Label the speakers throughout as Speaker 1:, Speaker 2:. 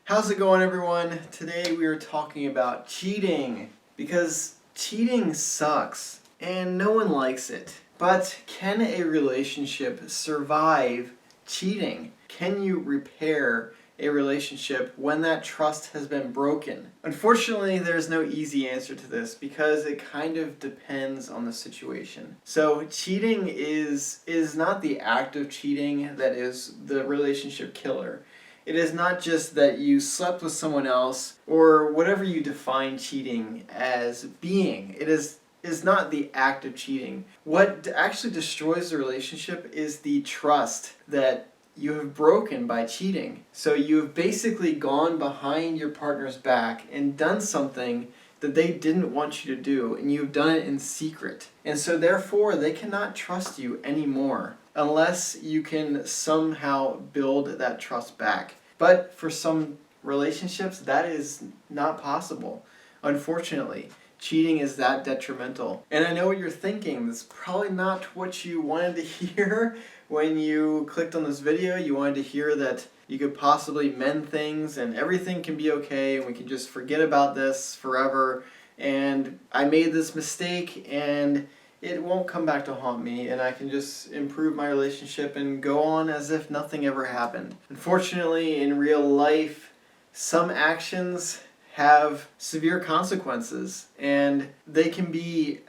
Speaker 1: How's it going, everyone? Today we are talking about cheating because cheating sucks and no one likes it. But can a relationship survive cheating? Can you repair a relationship when that trust has been broken? Unfortunately, there's no easy answer to this because it kind of depends on the situation. So cheating is not the act of cheating that is the relationship killer. It is not just that you slept with someone else or whatever you define cheating as being. It is not the act of cheating. What actually destroys the relationship is the trust that you have broken by cheating. So you've basically gone behind your partner's back and done something that they didn't want you to do, and you've done it in secret. And so therefore they cannot trust you anymore unless you can somehow build that trust back. But for some relationships that is not possible. Unfortunately, cheating is that detrimental. And I know what you're thinking. That's probably not what you wanted to hear when you clicked on this video. You wanted to hear that you could possibly mend things and everything can be okay and we can just forget about this forever. And I made this mistake and it won't come back to haunt me and I can just improve my relationship and go on as if nothing ever happened. Unfortunately, in real life, some actions have severe consequences and they can be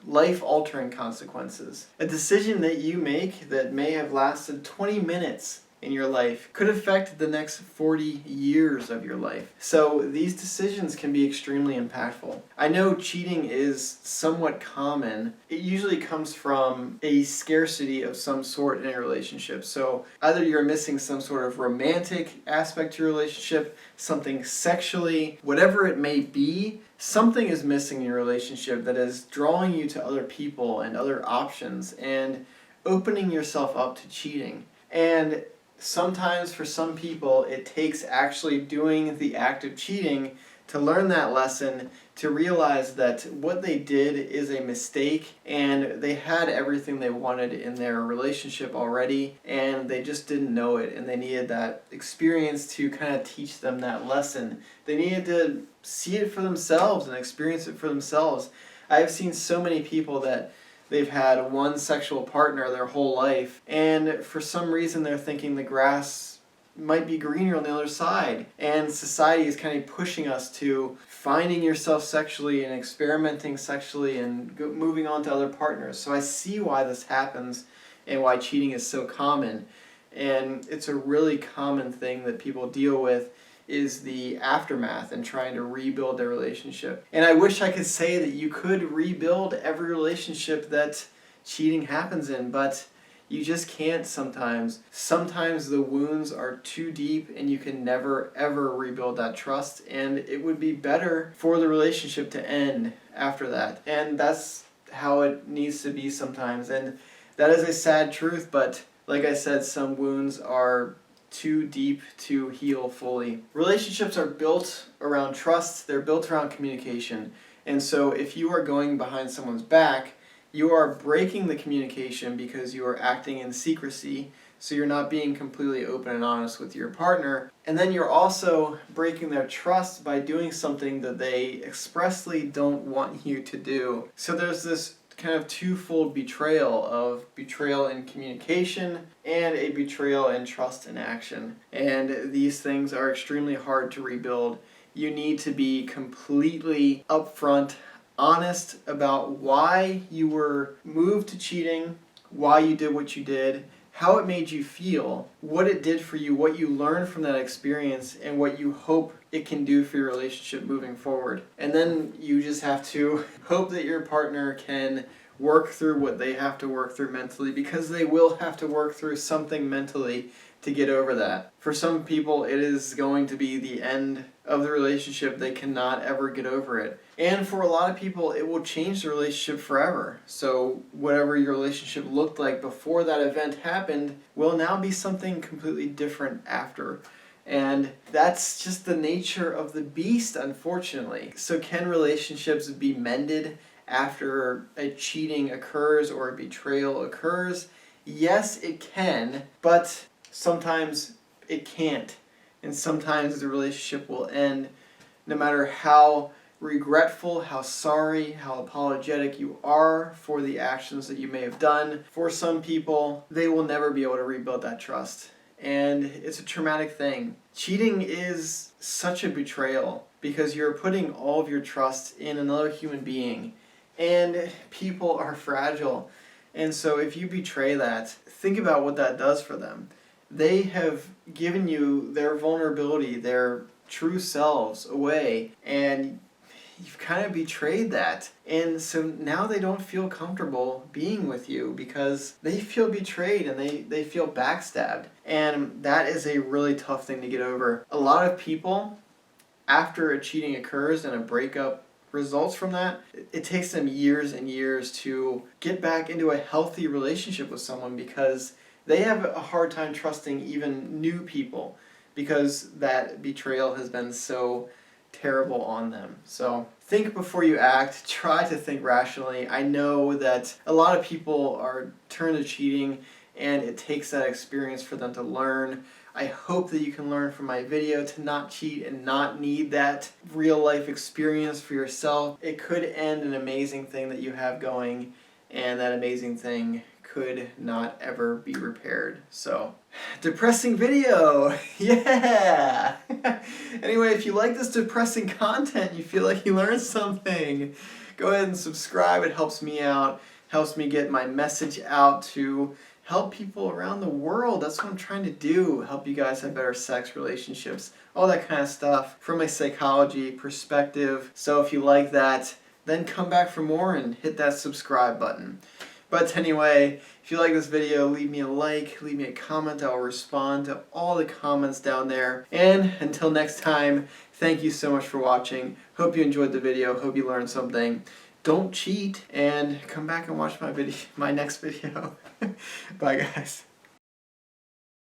Speaker 1: life-altering consequences. A decision that you make that may have lasted 20 minutes in your life could affect the next 40 years of your life. So these decisions can be extremely impactful. I know cheating is somewhat common. It usually comes from a scarcity of some sort in a relationship. So either you're missing some sort of romantic aspect to your relationship, something sexually, whatever it may be, something is missing in your relationship that is drawing you to other people and other options and opening yourself up to cheating. And sometimes for some people it takes actually doing the act of cheating to learn that lesson, to realize that what they did is a mistake and they had everything they wanted in their relationship already and they just didn't know it, and they needed that experience to kind of teach them that lesson. They needed to see it for themselves and experience it for themselves. I've seen so many people that they've had one sexual partner their whole life, and for some reason they're thinking the grass might be greener on the other side. And society is kind of pushing us to finding yourself sexually and experimenting sexually and moving on to other partners. So I see why this happens and why cheating is so common. And it's a really common thing that people deal with, is the aftermath and trying to rebuild their relationship. And I wish I could say that you could rebuild every relationship that cheating happens in, but you just can't sometimes. Sometimes the wounds are too deep and you can never ever rebuild that trust, and it would be better for the relationship to end after that. And that's how it needs to be sometimes. And that is a sad truth, but like I said, some wounds are too deep to heal fully. Relationships are built around trust, they're built around communication. And so if you are going behind someone's back, you are breaking the communication because you are acting in secrecy, so you're not being completely open and honest with your partner. And then you're also breaking their trust by doing something that they expressly don't want you to do. So there's this kind of twofold betrayal of betrayal in communication and a betrayal in trust in action. And these things are extremely hard to rebuild. You need to be completely upfront, honest about why you were moved to cheating, why you did what you did, how it made you feel, what it did for you, what you learned from that experience, and what you hope it can do for your relationship moving forward. And then you just have to hope that your partner can work through what they have to work through mentally, because they will have to work through something mentally to get over that. For some people, it is going to be the end of the relationship. They cannot ever get over it. And for a lot of people, it will change the relationship forever. So whatever your relationship looked like before that event happened will now be something completely different after. And that's just the nature of the beast, unfortunately. So can relationships be mended after a cheating occurs or a betrayal occurs? Yes, it can, but sometimes it can't. And sometimes the relationship will end no matter how regretful, how sorry, how apologetic you are for the actions that you may have done. For some people, they will never be able to rebuild that trust. And it's a traumatic thing. Cheating is such a betrayal because you're putting all of your trust in another human being. And people are fragile. And so if you betray that, think about what that does for them. They have given you their vulnerability, their true selves away, and you've kind of betrayed that. And so now they don't feel comfortable being with you because they feel betrayed and they feel backstabbed. And that is a really tough thing to get over. A lot of people, after a cheating occurs and a breakup results from that, it takes them years and years to get back into a healthy relationship with someone because they have a hard time trusting even new people because that betrayal has been so terrible on them. So think before you act. Try to think rationally. I know that a lot of people are turned to cheating and it takes that experience for them to learn. I hope that you can learn from my video to not cheat and not need that real life experience for yourself. It could end an amazing thing that you have going, and that amazing thing could not ever be repaired. So, depressing video! Yeah! Anyway, if you like this depressing content, you feel like you learned something, go ahead and subscribe. It helps me out, helps me get my message out to help people around the world. That's what I'm trying to do, help you guys have better sex relationships, all that kind of stuff from a psychology perspective. So if you like that, then come back for more and hit that subscribe button. But anyway, if you like this video, leave me a like, leave me a comment. I'll respond to all the comments down there. And until next time, thank you so much for watching. Hope you enjoyed the video. Hope you learned something. Don't cheat, and come back and watch my next video. Bye, guys.